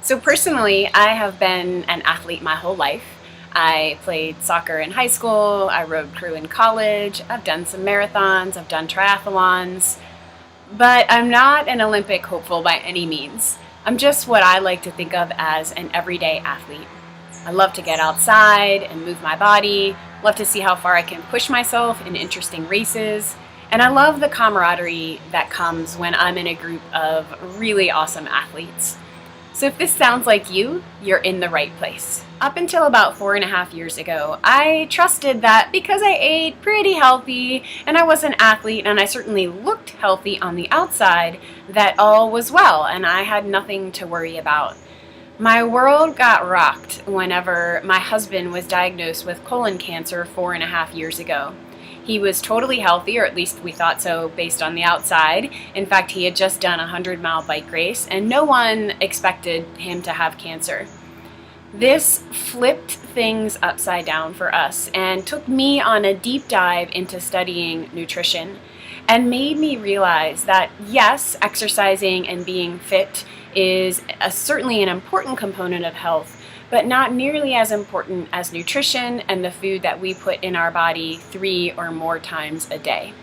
So personally, I have been an athlete my whole life. I played soccer in high school, I rode crew in college, I've done some marathons, I've done triathlons, but I'm not an Olympic hopeful by any means. I'm just what I like to think of as an everyday athlete. I love to get outside and move my body, love to see how far I can push myself in interesting races, and I love the camaraderie that comes when I'm in a group of really awesome athletes. So if this sounds like you, you're in the right place. Up until about 4.5 years ago, I trusted that because I ate pretty healthy and I was an athlete and I certainly looked healthy on the outside, that all was well and I had nothing to worry about. My world got rocked whenever my husband was diagnosed with colon cancer 4.5 years ago. He was totally healthy, or at least we thought so based on the outside. In fact, he had just done a 100-mile bike race, and no one expected him to have cancer. This flipped things upside down for us and took me on a deep dive into studying nutrition and made me realize that, yes, exercising and being fit is certainly an important component of health, but not nearly as important as nutrition and the food that we put in our body 3 or more times a day.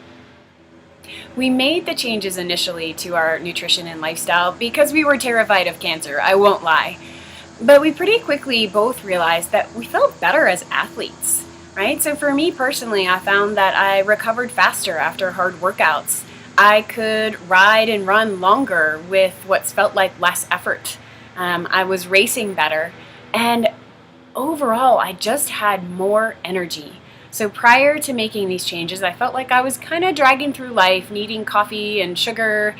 We made the changes initially to our nutrition and lifestyle because we were terrified of cancer, I won't lie. But we pretty quickly both realized that we felt better as athletes, right? So for me personally, I found that I recovered faster after hard workouts. I could ride and run longer with what felt like less effort. I was racing better. And overall, I just had more energy. So prior to making these changes, I felt like I was kind of dragging through life, needing coffee and sugar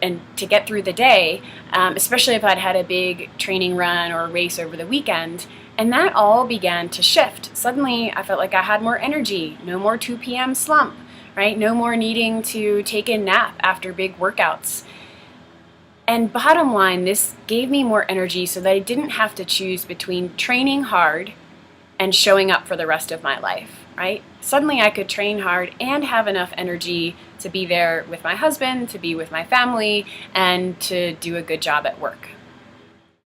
and to get through the day, especially if I'd had a big training run or a race over the weekend. And that all began to shift. Suddenly, I felt like I had more energy, no more 2 p.m. slump, right? No more needing to take a nap after big workouts. And bottom line, this gave me more energy so that I didn't have to choose between training hard and showing up for the rest of my life, right? Suddenly I could train hard and have enough energy to be there with my husband, to be with my family, and to do a good job at work.